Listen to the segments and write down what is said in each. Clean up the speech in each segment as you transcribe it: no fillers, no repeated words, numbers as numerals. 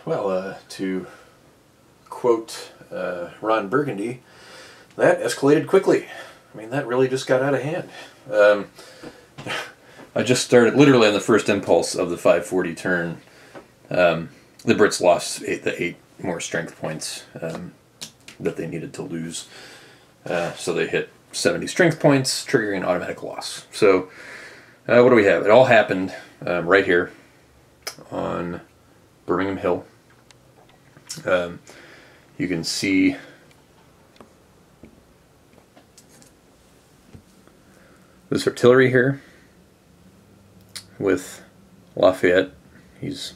Well, to quote Ron Burgundy, that escalated quickly. I mean, that really just got out of hand. I just started, literally on the first impulse of the 540 turn, the Brits lost the 8 more strength points that they needed to lose. So they hit 70 strength points, triggering an automatic loss. So what do we have? It all happened right here on Birmingham Hill. You can see this artillery here with Lafayette. He was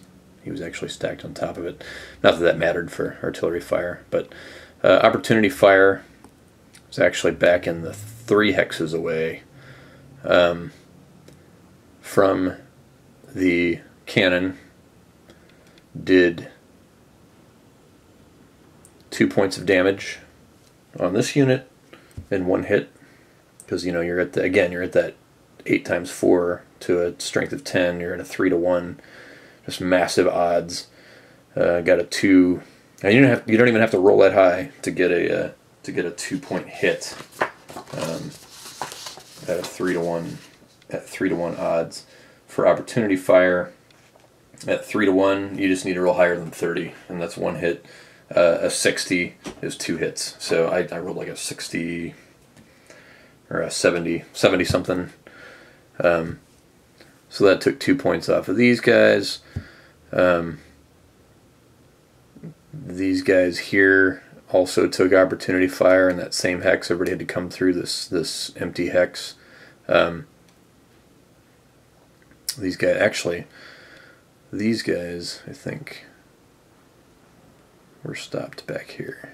actually stacked on top of it. Not that that mattered for artillery fire, but opportunity fire was actually back in the 3 hexes away from the cannon. Did 2 points of damage on this unit in 1 hit, because you know you're at that 8 times 4 to a strength of 10. You're at a 3 to 1, just massive odds. Got a 2, and you don't even have to roll that high to get a 2-point hit at a 3 to 1 odds for opportunity fire. At 3 to 1, you just need to roll higher than 30, and that's 1 hit. A 60 is 2 hits. So I rolled like a 60 or a 70 something. So that took 2 points off of these guys. These guys here also took opportunity fire in that same hex. Everybody had to come through this empty hex. These guys, I think, were stopped back here.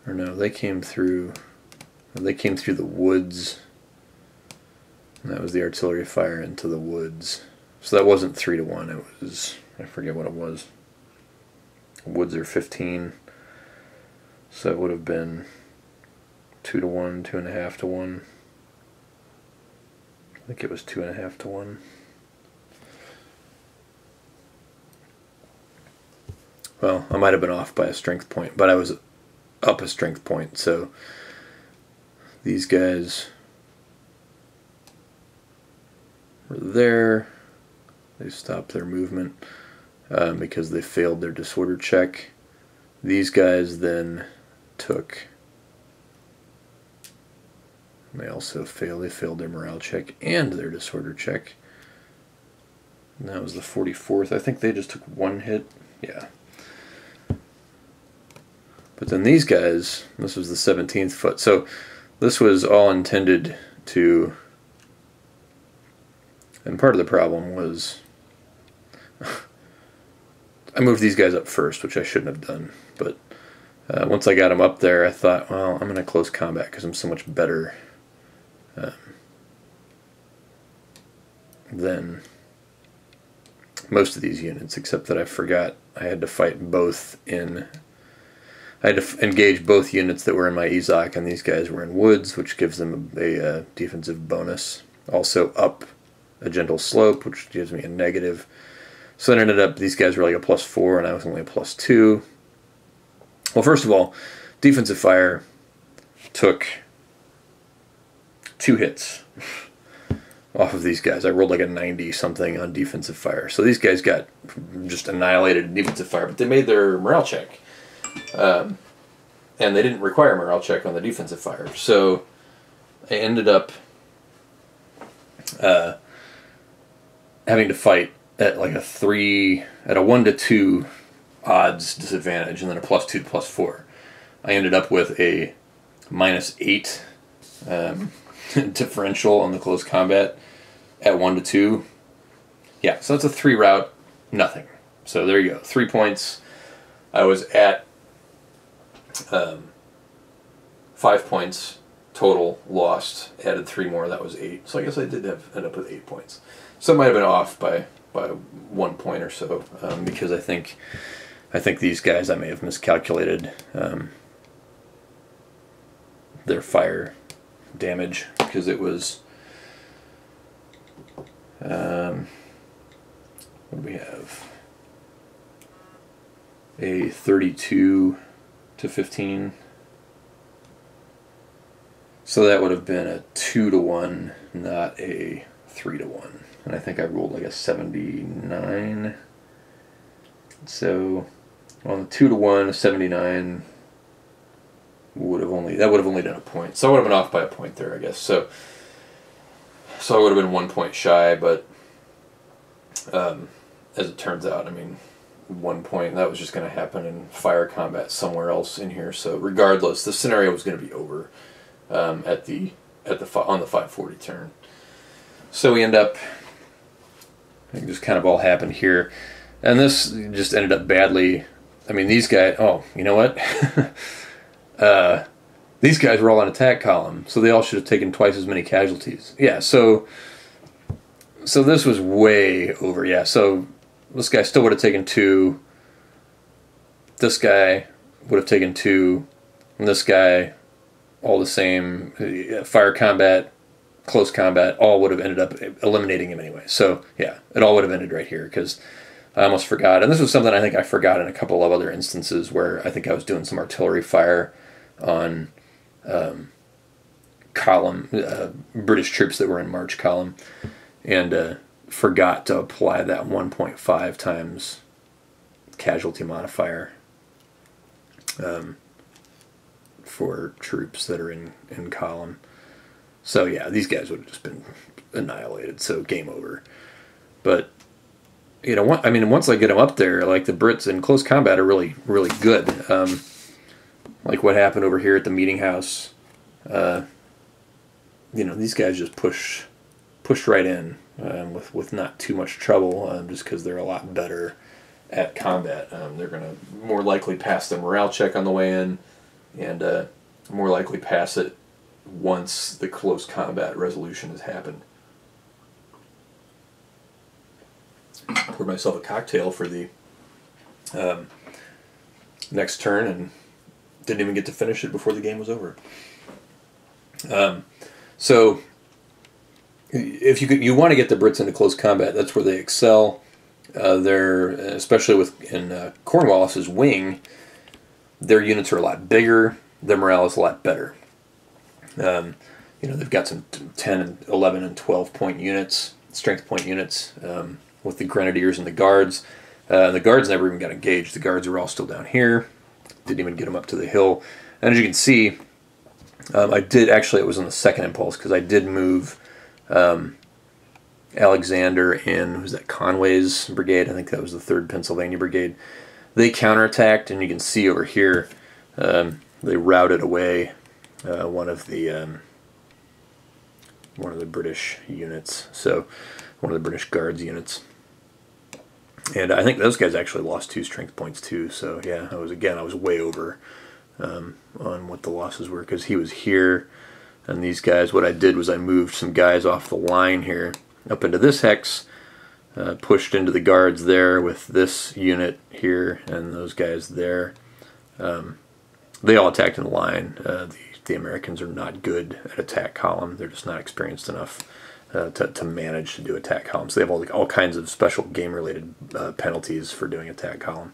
Or no, they came through the woods. And that was the artillery fire into the woods. So that wasn't 3 to 1, it was, I forget what it was. Woods are 15. So it would have been 2 to 1, 2.5 to 1. I think it was 2.5 to 1. Well, I might have been off by a strength point, but I was up a strength point. So these guys were there. They stopped their movement because they failed their disorder check. These guys then took... They also failed. They failed their morale check and their disorder check. And that was the 44th. I think they just took 1 hit. Yeah. But then these guys, this was the 17th foot. So this was all intended to... And part of the problem was... I moved these guys up first, which I shouldn't have done. But once I got them up there, I thought, well, I'm going to close combat because I'm so much better than most of these units, except that I forgot I had to fight both in... I had to engage both units that were in my EZOC, and these guys were in woods, which gives them a defensive bonus. Also up a gentle slope, which gives me a negative. So it ended up, these guys were like a +4, and I was only a +2. Well, first of all, defensive fire took 2 hits off of these guys. I rolled like a 90-something on defensive fire. So these guys got just annihilated in defensive fire, but they made their morale check. And they didn't require a morale check on the defensive fire. So I ended up having to fight at like a 1 to 2 odds disadvantage, and then a +2 to +4. I ended up with a -8 differential on the close combat at 1 to 2. Yeah, so that's a 3 route, nothing. So there you go, 3 points. I was at 5 points total lost, added 3 more, that was 8. So I guess I did end up with 8 points. So I might have been off by 1 point or so, because I think these guys, I may have miscalculated their fire damage, because it was what do we have? A 32 to 15. So that would have been a 2 to 1, not a 3 to 1. And I think I rolled like a 79. So on the 2 to 1, a 79 would have only done a point. So I would have been off by a point there, I guess. So I would have been 1 point shy, but as it turns out, I mean, 1 point, that was just going to happen in fire combat somewhere else in here. So regardless, the scenario was going to be over on the 540 turn. So we end up, I think this kind of all happened here, and this just ended up badly. I mean, these guys, oh, you know what? These guys were all on attack column, so they all should have taken twice as many casualties. Yeah, so this was way over. Yeah, so this guy still would have taken 2. This guy would have taken 2, and this guy all the same. Fire combat, close combat, all would have ended up eliminating him anyway. So yeah, it all would have ended right here, because I almost forgot. And this was something I think I forgot in a couple of other instances where I think I was doing some artillery fire on column, British troops that were in march column, and forgot to apply that 1.5 times casualty modifier for troops that are in column. So yeah, these guys would have just been annihilated, so game over. But you know, once I get them up there, like the Brits in close combat are really, really good. Like what happened over here at the meeting house. You know, these guys just pushed right in with not too much trouble, just because they're a lot better at combat. They're going to more likely pass the morale check on the way in, and more likely pass it once the close combat resolution has happened. Poured myself a cocktail for the next turn and didn't even get to finish it before the game was over. So if you want to get the Brits into close combat, that's where they excel. They're, especially in Cornwallis's wing, their units are a lot bigger. Their morale is a lot better. You know, they've got some 10 and 11 and 12 point units, strength point units, with the Grenadiers and the Guards. The Guards never even got engaged. The Guards were all still down here. Didn't even get them up to the hill. And as you can see, I did, actually it was on the second impulse, because I did move Alexander in, who's that, Conway's brigade? I think that was the 3rd Pennsylvania Brigade. They counterattacked, and you can see over here, they routed away one of the British units, so one of the British Guards units. And I think those guys actually lost 2 strength points too, so yeah, I was way over on what the losses were, because he was here, and these guys, what I did was I moved some guys off the line here up into this hex, pushed into the Guards there with this unit here and those guys there. They all attacked in the line. The Americans are not good at attack column. They're just not experienced enough to manage to do attack columns. They have all kinds of special game-related penalties for doing attack column.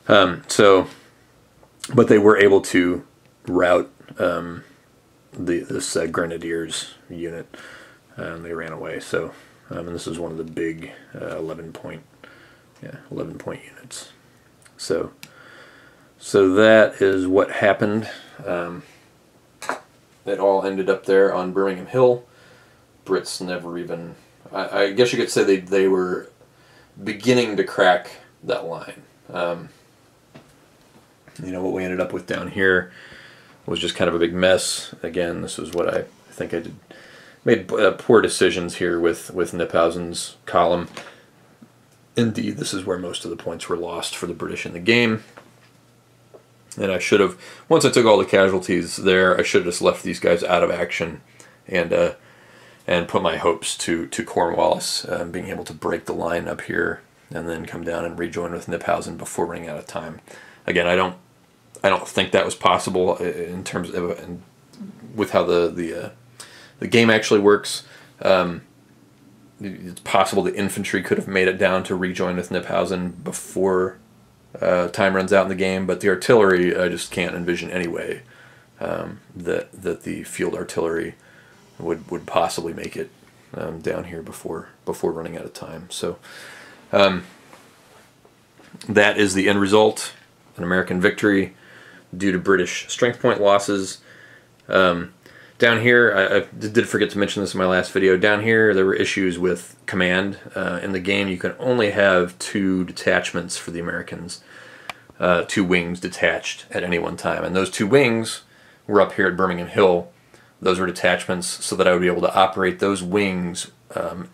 But they were able to rout this Grenadiers unit, and they ran away. So, and this is one of the big 11 point units. So that is what happened. It all ended up there on Birmingham Hill. Brits never even, I guess you could say they were beginning to crack that line. You know, what we ended up with down here was just kind of a big mess. Again, this was what I think I did. Made poor decisions here with Kniphausen's column. Indeed, this is where most of the points were lost for the British in the game. And I should have, once I took all the casualties there, I should have just left these guys out of action and put my hopes to Cornwallis being able to break the line up here and then come down and rejoin with Kniphausen before running out of time. Again, I don't think that was possible in terms of with how the game actually works. it's possible the infantry could have made it down to rejoin with Kniphausen before time runs out in the game, but the artillery, I just can't envision any way that the field artillery would possibly make it down here before running out of time. So that is the end result, an American victory due to British strength point losses. Down here, I did forget to mention this in my last video, down here there were issues with command. In the game you can only have 2 detachments for the Americans, 2 wings detached at any one time, and those 2 wings were up here at Birmingham Hill. Those were detachments so that I would be able to operate those wings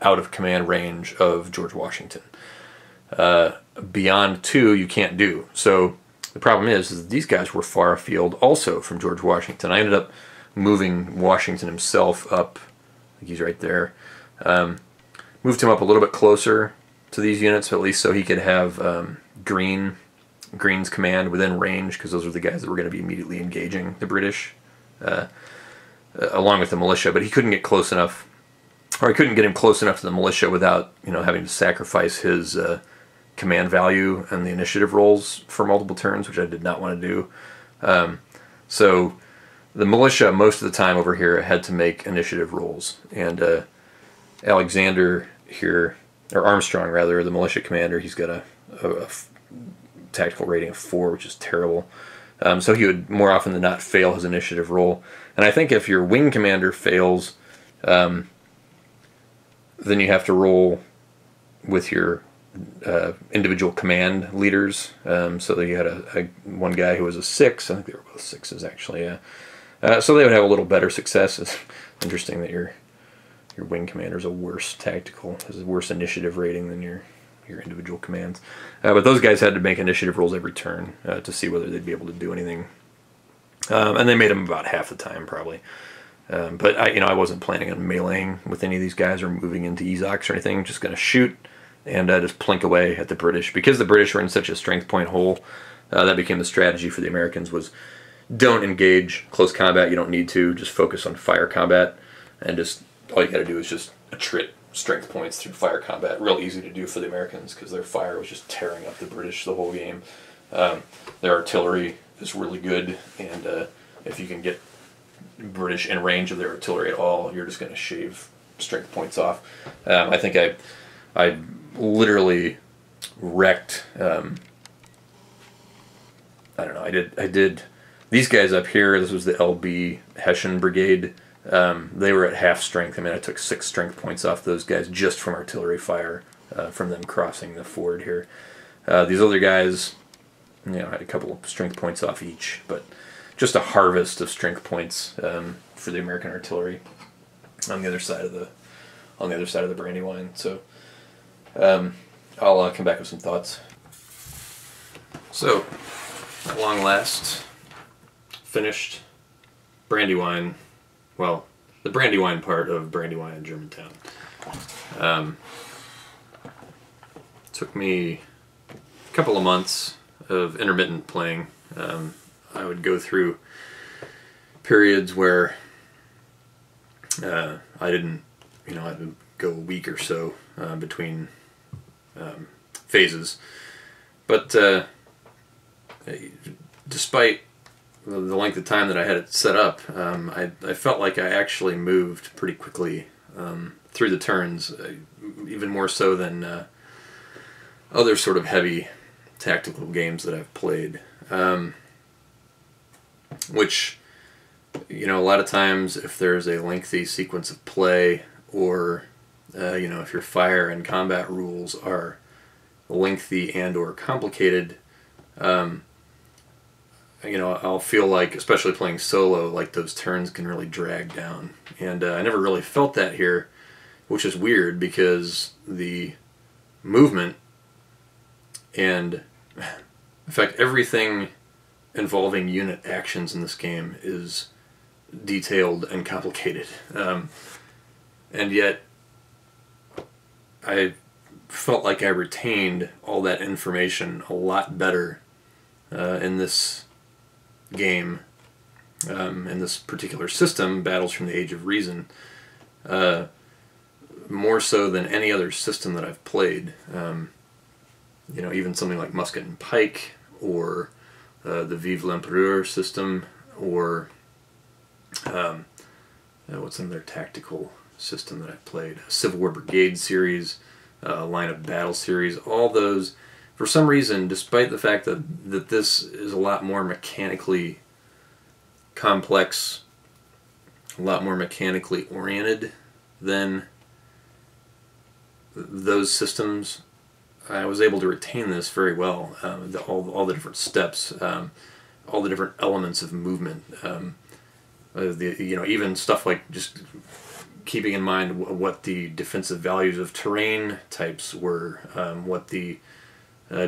out of command range of George Washington. Beyond 2 you can't do. So the problem is that these guys were far afield also from George Washington. I ended up moving Washington himself up, I think he's right there, moved him up a little bit closer to these units, at least so he could have Green's command within range, because those are the guys that were going to be immediately engaging the British, along with the militia. But he couldn't get close enough, or I couldn't get him close enough to the militia without, you know, having to sacrifice his command value and the initiative rolls for multiple turns, which I did not want to do. So the militia, most of the time over here, had to make initiative rolls. And Alexander here, or Armstrong rather, the militia commander, he's got a tactical rating of 4, which is terrible. So he would more often than not fail his initiative roll. And I think if your wing commander fails, then you have to roll with your individual command leaders. So that you had one guy who was a 6. I think they were both 6s actually. Yeah. So they would have a little better success. It's interesting that your wing commander is a worse tactical, has a worse initiative rating than your individual commands. But those guys had to make initiative rolls every turn to see whether they'd be able to do anything. And they made them about half the time probably. But I wasn't planning on meleeing with any of these guys or moving into Ezox or anything. Just going to shoot and just plink away at the British. Because the British were in such a strength point hole, that became the strategy for the Americans, was don't engage close combat. You don't need to. Just focus on fire combat, and just all you got to do is just attrit strength points through fire combat. Real easy to do for the Americans because their fire was just tearing up the British the whole game. Their artillery is really good, and if you can get British in range of their artillery at all, you're just going to shave strength points off. I think I literally wrecked. I don't know. I did. These guys up here, this was the LB Hessian Brigade, they were at half strength. I mean, I took 6 strength points off those guys just from artillery fire, from them crossing the ford here. These other guys, I had a couple of strength points off each, but just a harvest of strength points for the American artillery on the other side of the Brandywine. So I'll come back with some thoughts. So, at long last, finished Brandywine, well, the Brandywine part of Brandywine and Germantown. Took me a couple of months of intermittent playing. I would go through periods where I didn't, I'd go a week or so between phases. But despite the length of time that I had it set up, I felt like I actually moved pretty quickly through the turns, even more so than other sort of heavy tactical games that I've played. Which, a lot of times if there's a lengthy sequence of play, or if your fire and combat rules are lengthy and or complicated, I'll feel like, especially playing solo, like those turns can really drag down. And I never really felt that here, which is weird because the movement and, in fact, everything involving unit actions in this game is detailed and complicated. And yet, I felt like I retained all that information a lot better in this game, in this particular system, Battles from the Age of Reason, more so than any other system that I've played. You know, even something like Musket and Pike, or the Vive l'Empereur system, or what's another tactical system that I've played? Civil War Brigade series, Line of Battle series. All those, for some reason, despite the fact that this is a lot more mechanically complex, a lot more mechanically oriented than those systems, I was able to retain this very well. All the different steps, all the different elements of movement. You know, even stuff like just keeping in mind what the defensive values of terrain types were, what the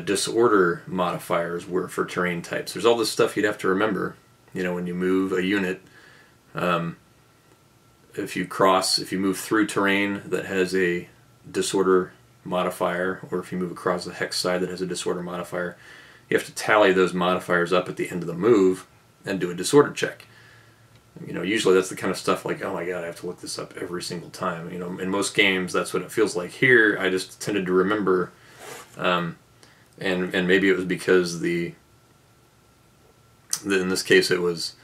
disorder modifiers were for terrain types. There's all this stuff you'd have to remember. You know, when you move a unit, if you move through terrain that has a disorder modifier, or if you move across the hex side that has a disorder modifier, you have to tally those modifiers up at the end of the move and do a disorder check. You know, usually that's the kind of stuff like, oh my god, I have to look this up every single time. You know, in most games that's what it feels like. Here I just tended to remember, and maybe it was because in this case it was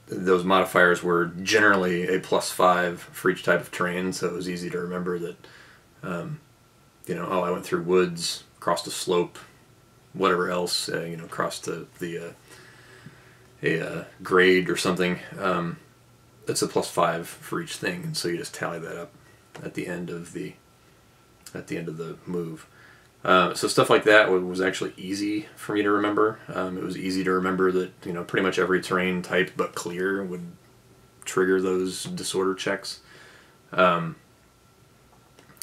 those modifiers were generally a +5 for each type of terrain, so it was easy to remember that, you know, oh, I went through woods, crossed a slope, whatever else, you know, crossed a grade or something. It's a +5 for each thing, and so you just tally that up at the end of the move. So stuff like that was actually easy for me to remember. It was easy to remember that, you know, pretty much every terrain type but clear would trigger those disorder checks. And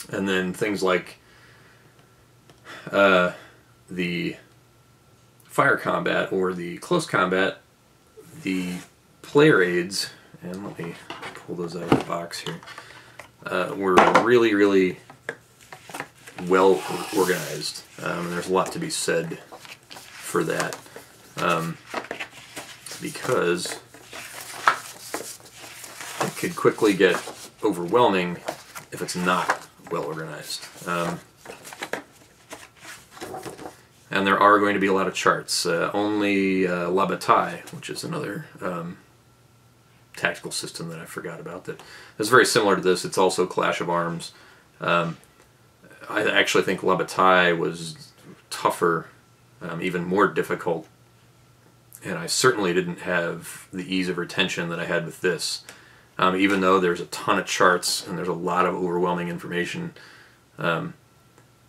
then things like the fire combat or the close combat, the player aids, and let me pull those out of the box here, were really, really well organized, and there's a lot to be said for that, because it could quickly get overwhelming if it's not well organized. And there are going to be a lot of charts. Only La Bataille, which is another tactical system that I forgot about, that is very similar to this. It's also Clash of Arms. I actually think La Bataille was tougher, even more difficult, and I certainly didn't have the ease of retention that I had with this. Even though there's a ton of charts and there's a lot of overwhelming information,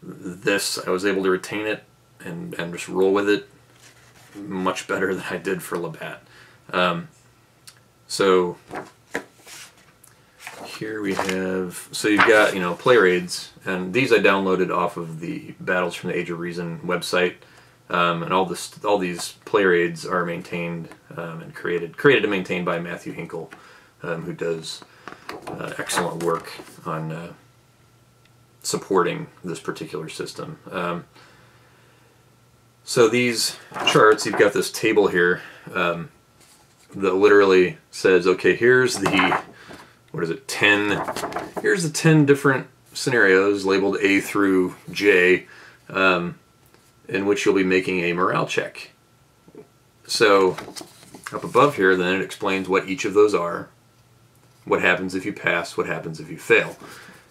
this, I was able to retain it and just roll with it much better than I did for Labatt. So here we have, so you've got, you know, player aids, and these I downloaded off of the Battles from the Age of Reason website, and all these player aids are maintained and created and maintained by Matthew Hinkle, who does excellent work on supporting this particular system. So these charts, you've got this table here that literally says, okay, here's the, what is it, 10, here's the 10 different scenarios labeled A through J, in which you'll be making a morale check. So up above here, then it explains what each of those are, what happens if you pass, what happens if you fail.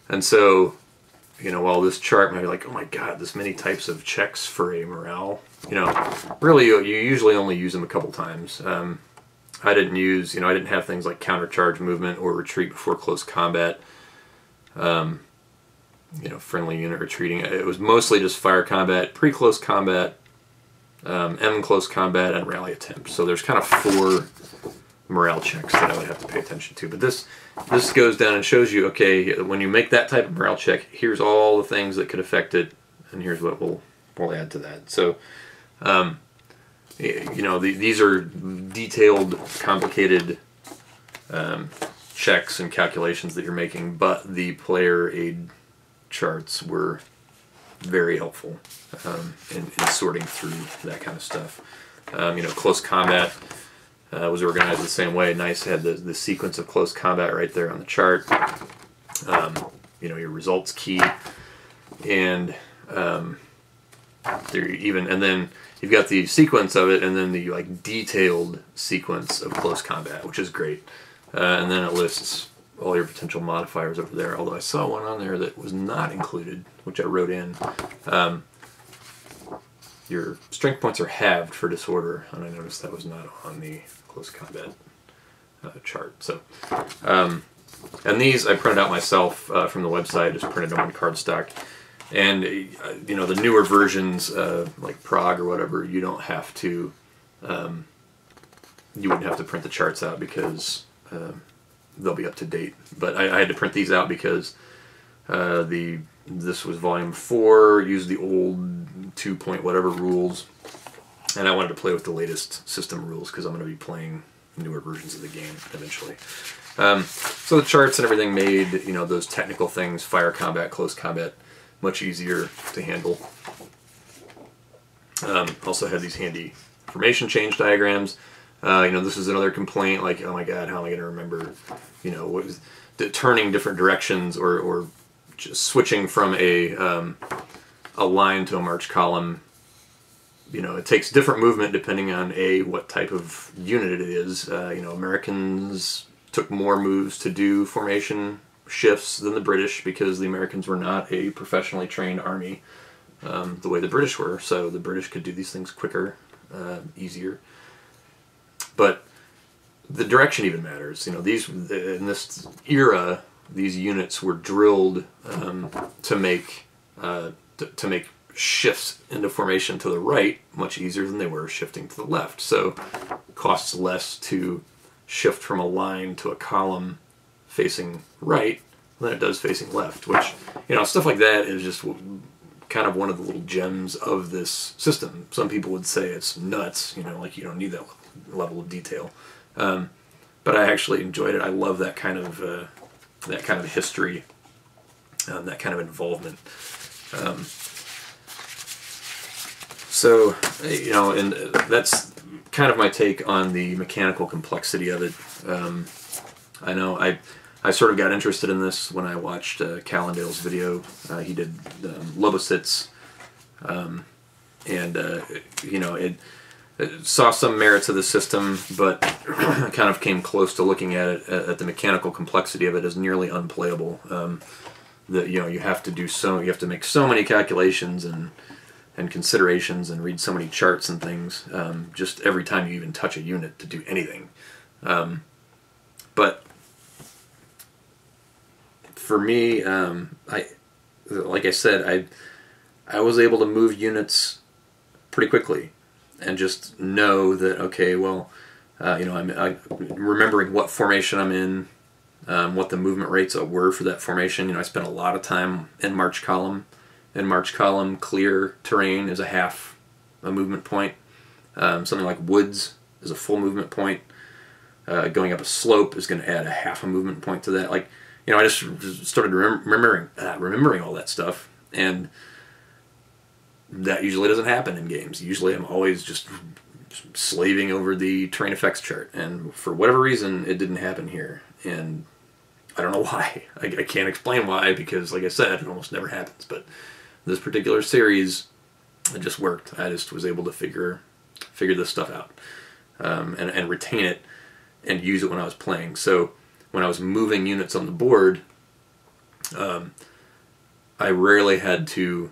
And so, you know, while this chart might be like, oh my god, this many types of checks for a morale, you know, really you usually only use them a couple times. I didn't use, you know, I didn't have things like countercharge movement or retreat before close combat, you know, friendly unit retreating. It was mostly just fire combat, pre-close combat, M close combat, and rally attempt. So there's kind of 4 morale checks that I would have to pay attention to. But this goes down and shows you, okay, when you make that type of morale check, here's all the things that could affect it, and here's what we'll add to that. So, you know, these are detailed, complicated checks and calculations that you're making, but the player aid charts were very helpful in sorting through that kind of stuff. You know, close combat, was organized the same way. Nice, had the sequence of close combat right there on the chart. Your results key, and and then you've got the sequence of it, and then the like detailed sequence of close combat, which is great. And then it lists all your potential modifiers over there. Although I saw one on there that was not included, which I wrote in. Your strength points are halved for disorder, and I noticed that was not on the close combat chart. So, and these I printed out myself from the website. Just printed them on cardstock. And the newer versions, like Prague or whatever, you don't have to. You wouldn't have to print the charts out because they'll be up to date. But I had to print these out because this was volume 4, used the old 2 point whatever rules, and I wanted to play with the latest system rules because I'm going to be playing newer versions of the game eventually. So the charts and everything made those technical things, fire combat, close combat, much easier to handle. Also had these handy formation change diagrams. This is another complaint, like, oh my god, how am I going to remember, what is turning different directions or just switching from a line to a march column. It takes different movement depending on what type of unit it is. Americans took more moves to do formation shifts than the British because the Americans were not a professionally trained army the way the British were. So the British could do these things quicker, easier. But the direction even matters. In this era, these units were drilled to make shifts into formation to the right much easier than they were shifting to the left. So it costs less to shift from a line to a column facing right than it does facing left, which, stuff like that is just kind of one of the little gems of this system. Some people would say it's nuts, like you don't need that level of detail. But I actually enjoyed it. I love that kind of history, that kind of involvement. So, and that's kind of my take on the mechanical complexity of it. I know I sort of got interested in this when I watched Callendale's video. He did Lobositz, it saw some merits of the system, but kind of came close to looking at it at the mechanical complexity of it as nearly unplayable. That you have to make so many calculations and considerations and read so many charts and things just every time you even touch a unit to do anything. But for me, like I said, I was able to move units pretty quickly and just know that, okay, well, I'm remembering what formation I'm in, what the movement rates were for that formation. I spent a lot of time in march column. In march column, clear terrain is a half a movement point. Something like woods is a full movement point. Going up a slope is going to add a half a movement point to that. I just started remembering all that stuff, and that usually doesn't happen in games. Usually I'm always just slaving over the terrain effects chart, and for whatever reason it didn't happen here, and I don't know why. I can't explain why, because like I said, it almost never happens, but this particular series, it just worked. I just was able to figure this stuff out, and retain it and use it when I was playing. So when I was moving units on the board, I rarely had to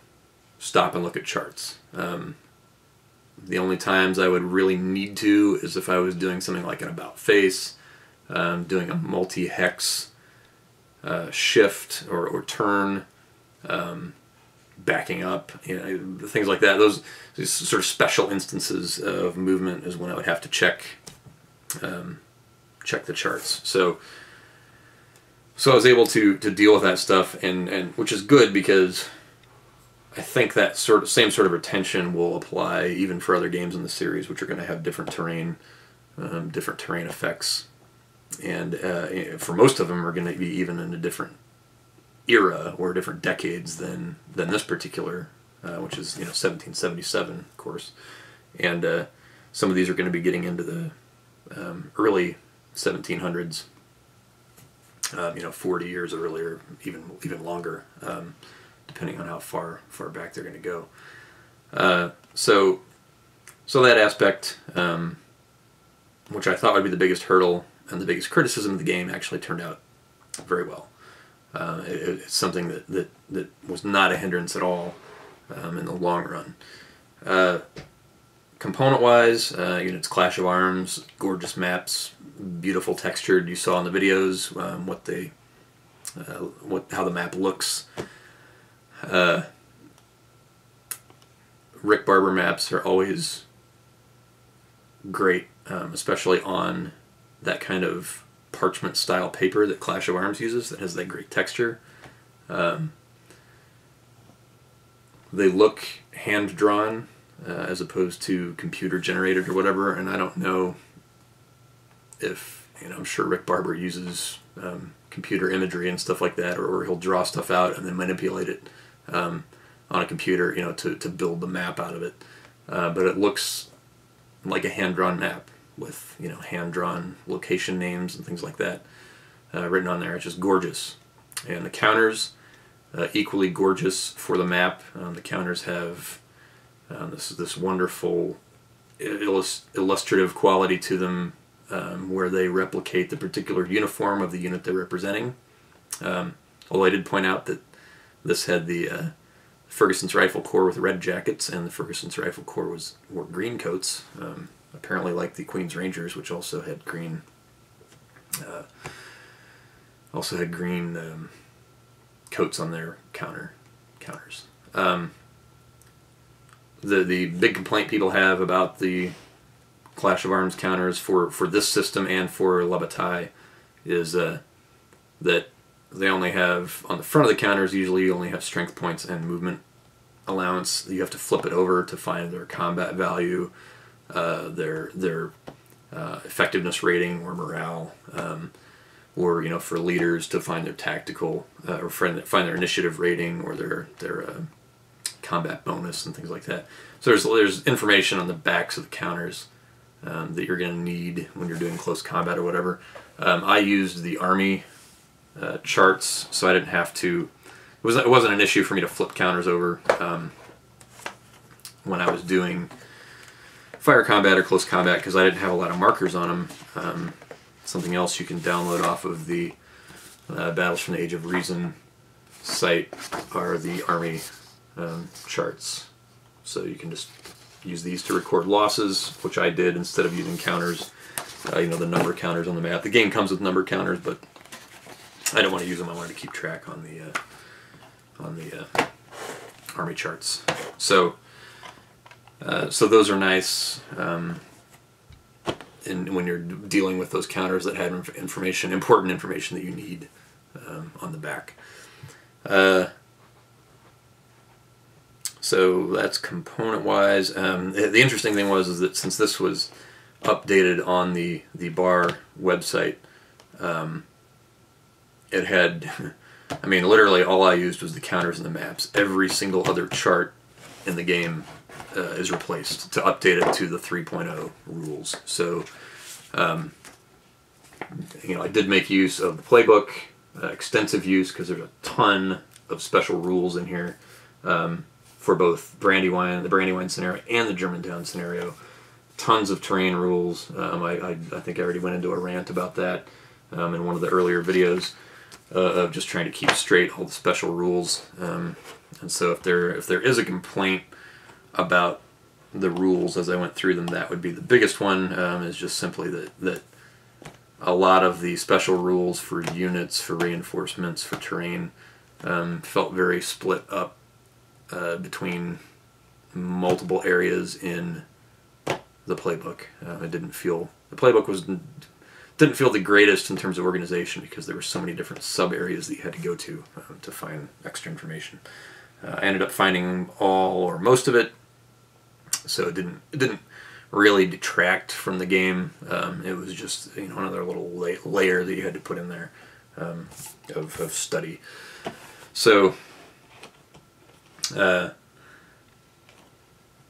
stop and look at charts. The only times I would really need to is if I was doing something like an about face, doing a multi-hex shift or turn, backing up, things like that. These sort of special instances of movement is when I would have to check the charts. So I was able to deal with that stuff, and which is good, because I think that same sort of retention will apply even for other games in the series, which are going to have different terrain effects, and for most of them are going to be even in a different era or different decades than this particular, which is 1777, of course, and some of these are going to be getting into the early 1700s, 40 years earlier, even longer, depending on how far back they're going to go. So that aspect, which I thought would be the biggest hurdle and the biggest criticism of the game, actually turned out very well. It's something that was not a hindrance at all in the long run. Component-wise, units Clash of Arms, gorgeous maps, beautiful textured. You saw in the videos how the map looks. Rick Barber maps are always great, especially on that kind of parchment style paper that Clash of Arms uses that has that great texture. They look hand drawn as opposed to computer generated or whatever, and I don't know if, I'm sure Rick Barber uses computer imagery and stuff like that, or he'll draw stuff out and then manipulate it on a computer, to build the map out of it. But it looks like a hand-drawn map with, hand-drawn location names and things like that written on there. It's just gorgeous. And the counters, equally gorgeous for the map. The counters have this wonderful illustrative quality to them, where they replicate the particular uniform of the unit they're representing. Although I did point out that this had the Ferguson's Rifle Corps with red jackets, and the Ferguson's Rifle Corps wore green coats, apparently like the Queen's Rangers, which also had green coats on their counters. The big complaint people have about the Clash of Arms counters for this system and for La Bataille is that they only have, on the front of the counters, usually you only have strength points and movement allowance. You have to flip it over to find their combat value, their effectiveness rating or morale, or for leaders to find their tactical or find their initiative rating or their combat bonus and things like that. So there's information on the backs of the counters that you're going to need when you're doing close combat or whatever. I used the army charts, so I didn't have to. It wasn't an issue for me to flip counters over when I was doing fire combat or close combat, because I didn't have a lot of markers on them. Something else you can download off of the Battles from the Age of Reason site are the army charts. So you can just use these to record losses, which I did instead of using counters. The number counters on the map. The game comes with number counters, but I don't want to use them. I wanted to keep track on the army charts. So those are nice. And when you're dealing with those counters that had important information that you need on the back. So that's component-wise. The interesting thing is that since this was updated on the bar website, it had, literally all I used was the counters and the maps. Every single other chart in the game is replaced to update it to the 3.0 rules. So, I did make use of the playbook, extensive use, because there's a ton of special rules in here for both Brandywine, the Brandywine scenario, and the Germantown scenario. Tons of terrain rules. I think I already went into a rant about that in one of the earlier videos of just trying to keep straight all the special rules. And so if there is a complaint about the rules as I went through them, that would be the biggest one, is just simply that a lot of the special rules for units, for reinforcements, for terrain felt very split up between multiple areas in the playbook. The playbook didn't feel the greatest in terms of organization, because there were so many different sub areas that you had to go to find extra information. I ended up finding all or most of it, so it didn't really detract from the game. It was just another little layer that you had to put in there of study. So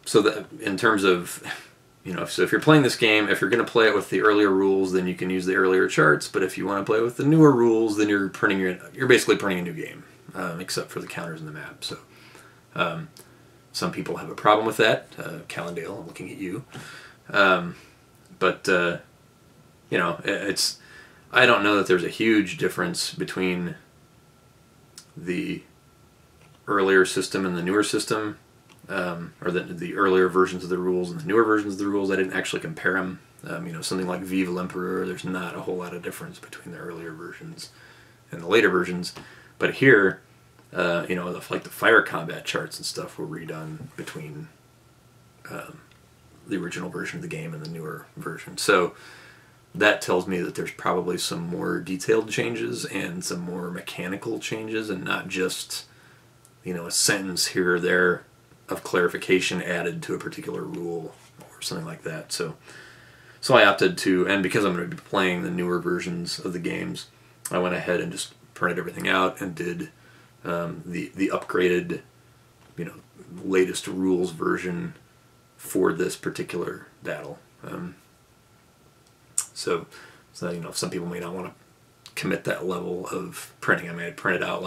so that in terms of So if you're playing this game, if you're going to play it with the earlier rules, then you can use the earlier charts. But if you want to play with the newer rules, then you're basically printing a new game, except for the counters and the map. So some people have a problem with that. Callendale, I'm looking at you. But it's I don't know that there's a huge difference between the earlier system and the newer system. Or the earlier versions of the rules and the newer versions of the rules. I didn't actually compare them. Something like Vive l'Empereur, there's not a whole lot of difference between the earlier versions and the later versions. But here, like the fire combat charts and stuff were redone between the original version of the game and the newer version. So that tells me that there's probably some more detailed changes and some more mechanical changes, and not just, a sentence here or there of clarification added to a particular rule or something like that. So I opted to, and because I'm going to be playing the newer versions of the games, I went ahead and just printed everything out and did the upgraded, latest rules version for this particular battle. So some people may not want to commit that level of printing. I mean, I printed all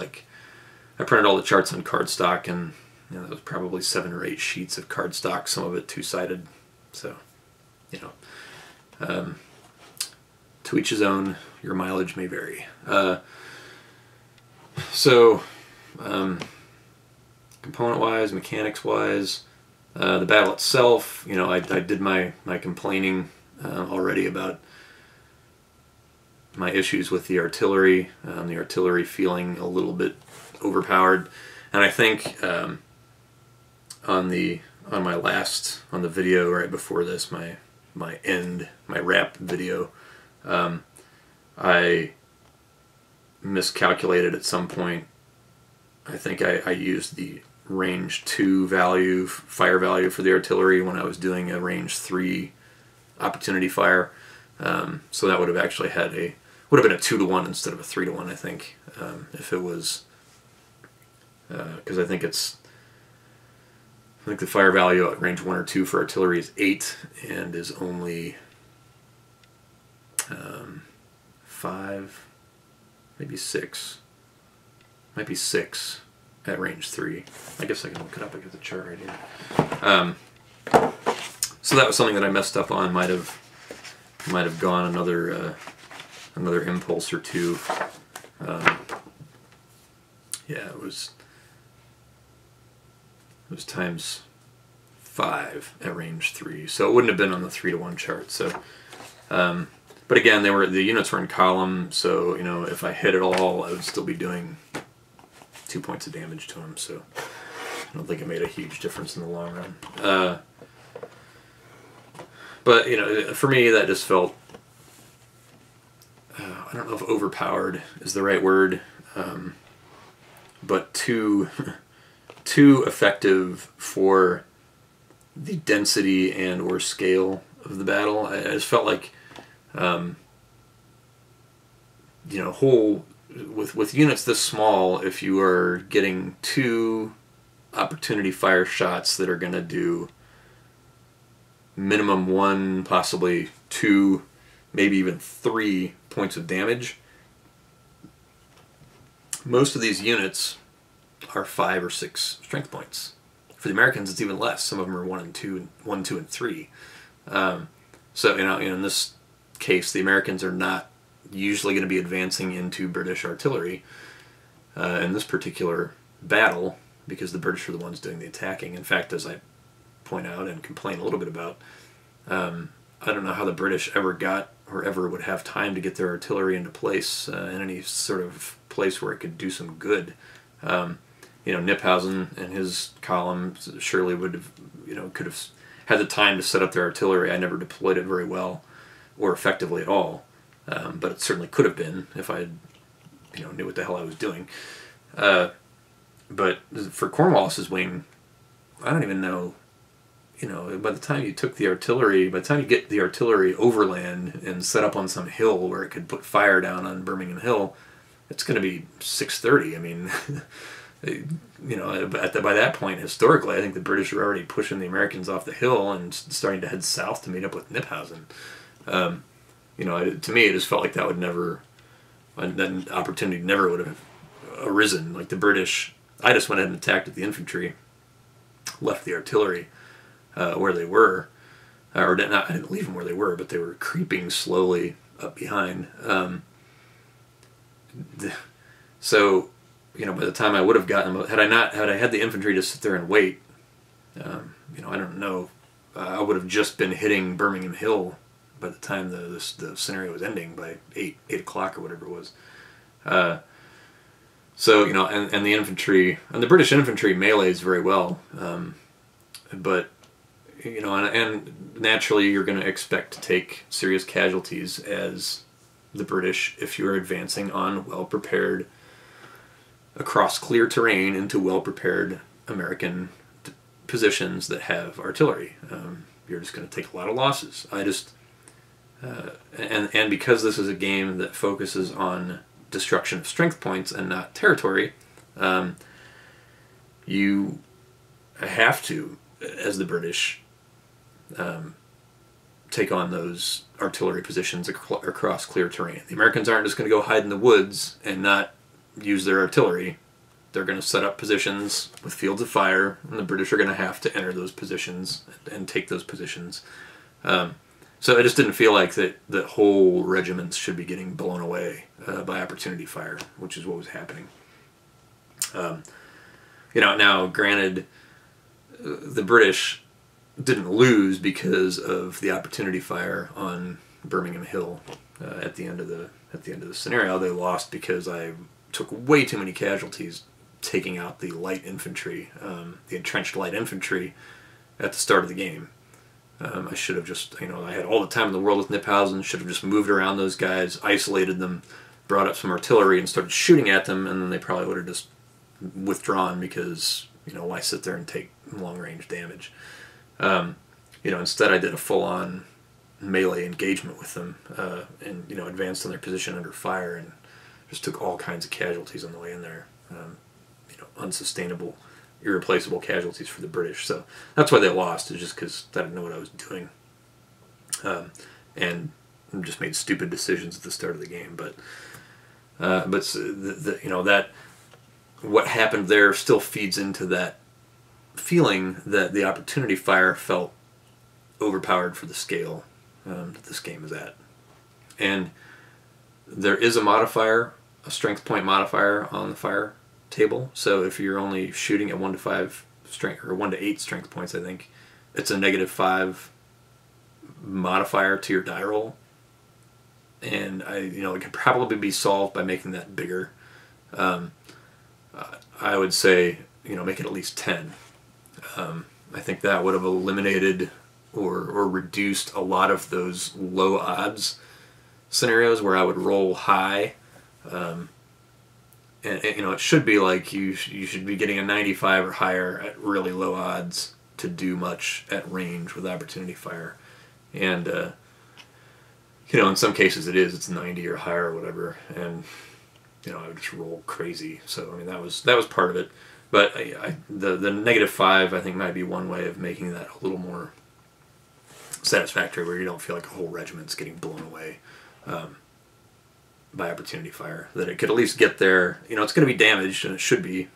the charts on cardstock, and there was probably 7 or 8 sheets of cardstock, some of it two-sided. So, to each his own. Your mileage may vary. Component-wise, mechanics-wise, the battle itself, I did my complaining already about my issues with the artillery feeling a little bit overpowered, and I think on the video right before this, my wrap video, I miscalculated at some point. I think I used the range 2 fire value for the artillery when I was doing a range 3 opportunity fire. So that would have actually would have been a 2-to-1 instead of a 3-to-1, I think, if it was, because I think the fire value at range 1 or 2 for artillery is 8 and is only 5, maybe 6. Might be 6 at range 3. I guess I can look it up. I got the chart right here. So that was something that I messed up on. Might have gone another impulse or two. It was times 5 at range 3, so it wouldn't have been on the 3-to-1 chart. So, but again, the units were in column, so if I hit it all, I would still be doing 2 points of damage to them. So I don't think it made a huge difference in the long run. But for me, that just felt, I don't know if overpowered is the right word, but too effective for the density and or scale of the battle. I just felt like, with units this small, if you are getting 2 opportunity fire shots that are going to do minimum 1, possibly 2, maybe even 3 points of damage, most of these units are 5 or 6 strength points. For the Americans, it's even less. Some of them are 1, 2, and 3. So in this case, the Americans are not usually going to be advancing into British artillery in this particular battle, because the British are the ones doing the attacking. In fact, as I point out and complain a little bit about, I don't know how the British ever got or ever would have time to get their artillery into place in any sort of place where it could do some good. Kniphausen and his column surely would have, could have had the time to set up their artillery. I never deployed it very well or effectively at all, but it certainly could have been if I knew what the hell I was doing. But for Cornwallis's wing, I don't even know, by the time you took the artillery, by the time you get the artillery overland and set up on some hill where it could put fire down on Birmingham Hill, it's going to be 6:30. I mean, By that point, historically, I think the British were already pushing the Americans off the hill and starting to head south to meet up with Kniphausen. To me, it just felt like that opportunity never would have arisen. Like the British, I just went ahead and attacked at the infantry, left the artillery where they were, I didn't leave them where they were, but they were creeping slowly up behind. So, by the time I would have gotten them, had I had the infantry to sit there and wait, I don't know, I would have just been hitting Birmingham Hill by the time the scenario was ending by 8 o'clock or whatever it was. And the infantry, and the British infantry melees very well, but, and naturally you're going to expect to take serious casualties as the British if you're advancing on well-prepared, across clear terrain into well-prepared American positions that have artillery. You're just going to take a lot of losses. And because this is a game that focuses on destruction of strength points and not territory, you have to, as the British, take on those artillery positions across clear terrain. The Americans aren't just going to go hide in the woods and not use their artillery. They're going to set up positions with fields of fire, and the British are going to have to enter those positions and take those positions. So I just didn't feel like that whole regiments should be getting blown away by opportunity fire, which is what was happening. Now, granted, the British didn't lose because of the opportunity fire on Birmingham Hill at the end of the scenario. They lost because I took way too many casualties taking out the light infantry, the entrenched light infantry, at the start of the game. I should have just, I had all the time in the world with Kniphausen, should have just moved around those guys, isolated them, brought up some artillery and started shooting at them, and then they probably would have just withdrawn because, why sit there and take long-range damage? Instead I did a full-on melee engagement with them and, advanced on their position under fire and just took all kinds of casualties on the way in there. Unsustainable, irreplaceable casualties for the British. So that's why they lost, is just because I didn't know what I was doing. And just made stupid decisions at the start of the game. But that what happened there still feeds into that feeling that the opportunity fire felt overpowered for the scale that this game is at. And there is a modifier, a strength point modifier on the fire table. So if you're only shooting at 1 to 5 strength, or 1 to 8 strength points, I think it's a -5 modifier to your die roll. And it could probably be solved by making that bigger. I would say, make it at least 10. I think that would have eliminated or reduced a lot of those low odds scenarios where I would roll high. And it should be like you should be getting a 95 or higher at really low odds to do much at range with opportunity fire. And in some cases it's 90 or higher or whatever, and I would just roll crazy. So that was part of it. But the -5 I think might be one way of making that a little more satisfactory, where you don't feel like a whole regiment's getting blown away by opportunity fire. That it could at least get there. It's going to be damaged, and it should be,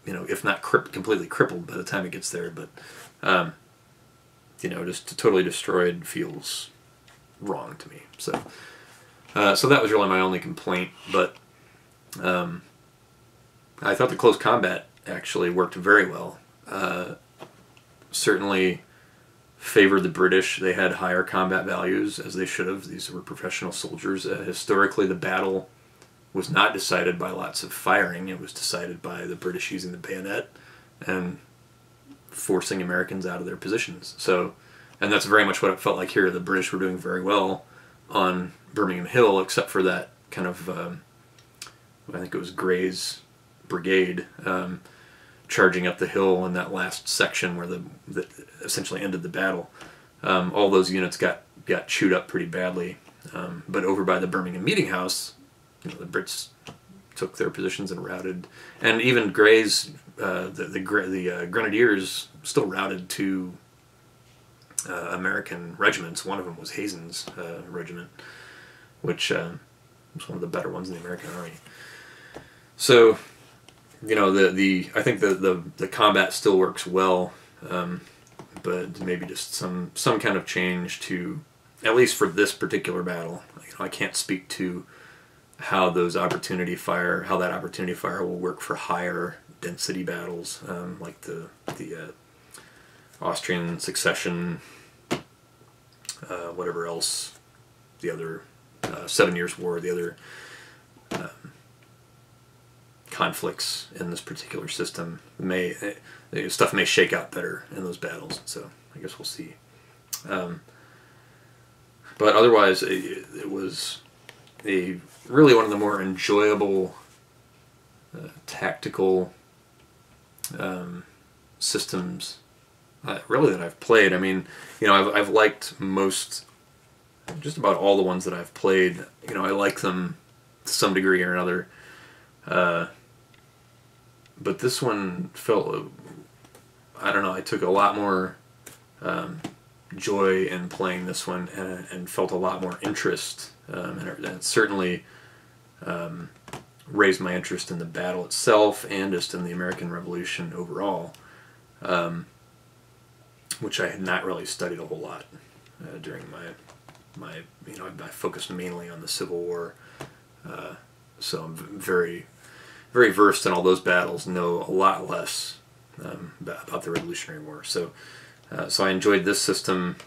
if not completely crippled by the time it gets there. But just totally destroyed feels wrong to me. So that was really my only complaint. But I thought the close combat actually worked very well. Certainly favored the British. They had higher combat values, as they should have. These were professional soldiers. Historically, the battle was not decided by lots of firing. It was decided by the British using the bayonet and forcing Americans out of their positions. And that's very much what it felt like here. The British were doing very well on Birmingham Hill, except for that kind of, I think it was Gray's brigade, charging up the hill in that last section where that essentially ended the battle. All those units got chewed up pretty badly. But over by the Birmingham Meeting House, the Brits took their positions and routed, and even Gray's the Grenadiers still routed to American regiments. One of them was Hazen's regiment, which was one of the better ones in the American Army. So, you know, I think the combat still works well, but maybe just some kind of change to, at least for this particular battle. You know, I can't speak to how that opportunity fire will work for higher density battles, like the Austrian succession, whatever else, the other 7 Years' War, the other conflicts in this particular system stuff may shake out better in those battles. So I guess we'll see. But otherwise, it was really one of the more enjoyable tactical systems really that I've played. I mean, you know, I've liked just about all the ones that I've played. You know, I like them to some degree or another. But this one felt, I don't know, I took a lot more joy in playing this one, and felt a lot more interest, and it certainly raised my interest in the battle itself and just in the American Revolution overall, which I had not really studied a whole lot during my you know, I focused mainly on the Civil War, so I'm very versed in all those battles, know a lot less about the Revolutionary War. So I enjoyed this system,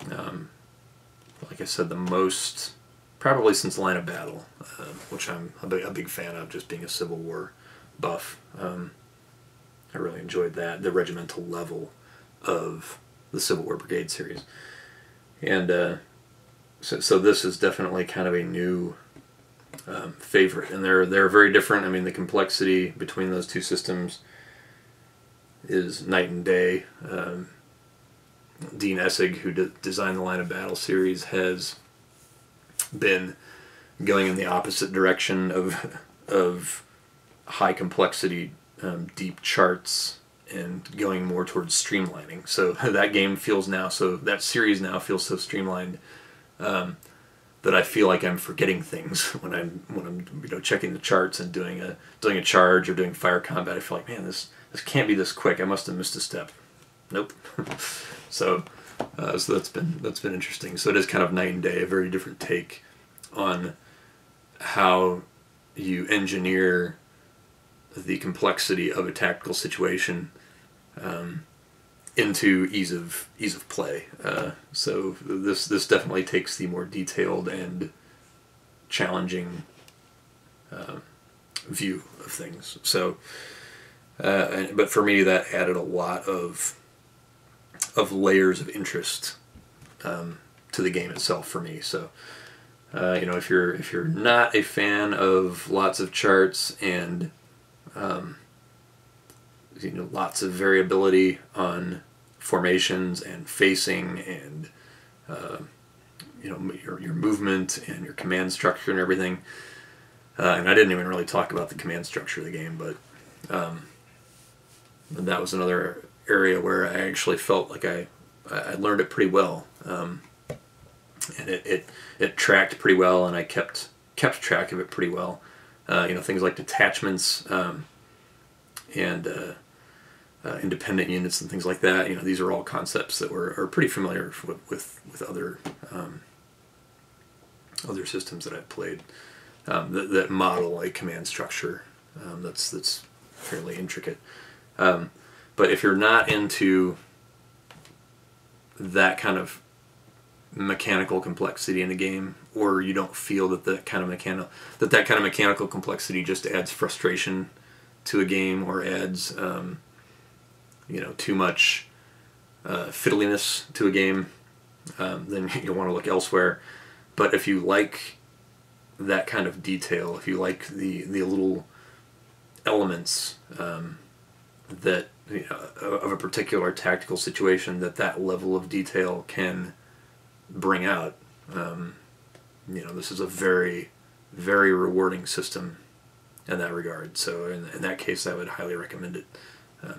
like I said, the most probably since Line of Battle, which I'm a big fan of, just being a Civil War buff. I really enjoyed that, the regimental level of the Civil War Brigade series. And so this is definitely kind of a new favorite, and they're very different. I mean, the complexity between those two systems is night and day. Dean Essig, who designed the Line of Battle series, has been going in the opposite direction of high complexity, deep charts, and going more towards streamlining. So that series now feels so streamlined that I feel like I'm forgetting things when I'm you know, checking the charts and doing a charge or doing fire combat. I feel like, man, this can't be this quick. I must have missed a step. Nope. So that's been interesting. So it is kind of night and day, a very different take on how you engineer the complexity of a tactical situation into ease of play. So this definitely takes the more detailed and challenging view of things. So, but for me, that added a lot of layers of interest to the game itself for me. So, you know, if you're not a fan of lots of charts and you know, lots of variability on formations and facing and you know, your movement and your command structure and everything. And I didn't even really talk about the command structure of the game, but that was another area where I actually felt like I learned it pretty well, and it tracked pretty well, and I kept track of it pretty well. You know, things like detachments and independent units and things like that. You know, these are all concepts that are pretty familiar with other systems that I've played that model a command structure that's fairly intricate. But if you're not into that kind of mechanical complexity in a game, or you don't feel that kind of mechanical complexity just adds frustration to a game or adds you know, too much fiddliness to a game, then you'll want to look elsewhere. But if you like that kind of detail, if you like the little elements that, you know, of a particular tactical situation that level of detail can bring out, you know, this is a very, very rewarding system in that regard. So in that case, I would highly recommend it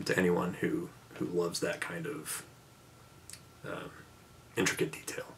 to anyone who loves that kind of intricate detail.